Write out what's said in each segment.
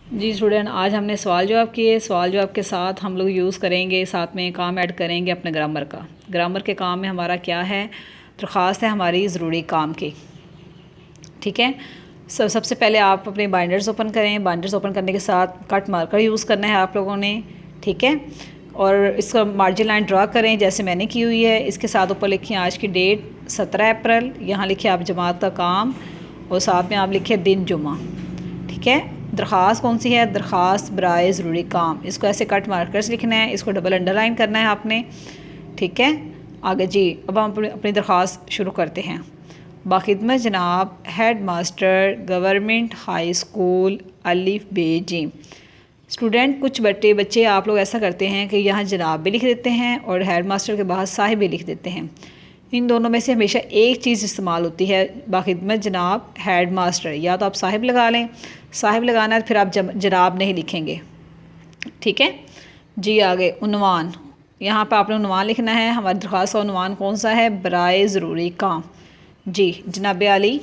जी student, आज हमने सवाल जवाब किए। सवाल जवाब के साथ हम लोग यूज़ करेंगे, साथ में काम ऐड करेंगे अपने ग्रामर का। ग्रामर के काम में हमारा क्या है, दरख्वास्त है हमारी ज़रूरी काम की। ठीक है, सबसे पहले आप अपने बाइंडर्स ओपन करें। बाइंडर्स ओपन करने के साथ कट मार्कर यूज़ करना है आप लोगों ने। ठीक है, और इसका मार्जिन लाइन ड्रा करें जैसे मैंने की हुई है। इसके साथ ऊपर लिखिए आज की डेट 17 अप्रैल, यहाँ लिखिए आप जमात का काम, और साथ में आप लिखिए दिन जुमा। ठीक है, दरख्वास्त कौन सी है, दरख्वास्त बराए ज़रूरी काम। इसको ऐसे कट मार्कर्स लिखना है, इसको डबल अंडरलाइन करना है आपने। ठीक है, आगे जी अब हम अपनी दरख्वास्त शुरू करते हैं। बाखिदमत जनाब head master government high school अलिफ बे जी। स्टूडेंट कुछ बच्चे आप लोग ऐसा करते हैं कि यहाँ जनाब भी लिख देते हैं और हेड मास्टर के बाद साहिब भी लिख देते हैं। इन दोनों में से हमेशा एक चीज़ इस्तेमाल होती है, बाखिदमत जनाब हेड मास्टर। या तो आप साहिब लगा लें, साहिब लगाना है फिर आप जनाब नहीं लिखेंगे। ठीक है जी, आगे उन्वान, यहाँ पर आपने उन्वान लिखना है। हमारी दरख्वास्त का उन्वान कौन सा है, बराए ज़रूरी काम। जी जनाब आली,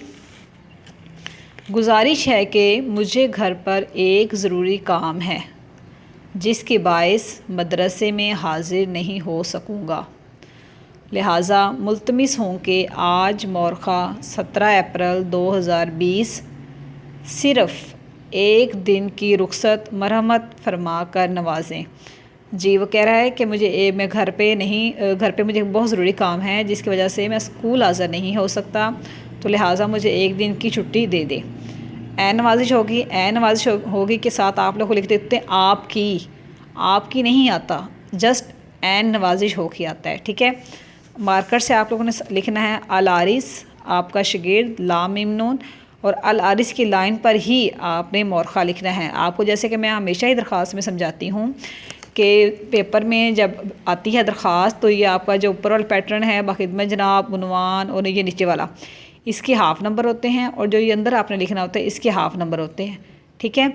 गुजारिश है कि मुझे घर पर एक ज़रूरी काम है जिसके बायस मदरसे में हाजिर नहीं हो सकूँगा, लिहाजा मुल्तमिस हूँ कि आज मौरखा 17 अप्रैल 2020 सिर्फ़ एक दिन की रुखसत मरहमत फरमा कर नवाजें। जी वो कह रहा है कि मैं घर पे मुझे बहुत ज़रूरी काम है जिसकी वजह से मैं स्कूल हाज़िर नहीं हो सकता, तो लिहाजा मुझे एक दिन की छुट्टी दे दे। ऐन नवाजिश होगी, ऐन नवाजिश होगी के साथ आप लोग को लिख देते हैं आपकी नहीं आता, जस्ट ऐन नवाजिश हो के आता है। ठीक है, मार्कर से आप लोगों ने लिखना है अल आरिस, आपका शागिर्द लाम मीम नून, और अल आरिस की लाइन पर ही आपने मौरखा लिखना है। आपको जैसे कि मैं हमेशा ही दरख्वास्त में समझाती हूँ कि पेपर में जब आती है दरख्वास्त तो ये आपका जो ऊपर वाला पैटर्न है बाखिदमत जनाब उन्वान और ये नीचे वाला, इसके हाफ़ नंबर होते हैं, और जो ये अंदर आपने लिखना होता है इसके हाफ़ नंबर होते हैं। ठीक है,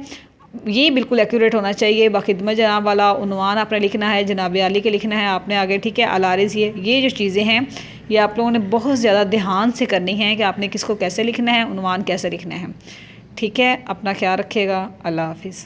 ये बिल्कुल एक्यूरेट होना चाहिए। बाखिदमत जनाब वाला उन्वान आपने लिखना है, जनाब आली के लिखना है आपने आगे। ठीक है, अलारिज़, ये जो चीज़ें हैं ये आप लोगों ने बहुत ज़्यादा ध्यान से करनी है कि आपने किसको कैसे लिखना है, उन्वान कैसे लिखना है। ठीक है, अपना ख्याल रखिएगा। अल्लाह हाफिज़।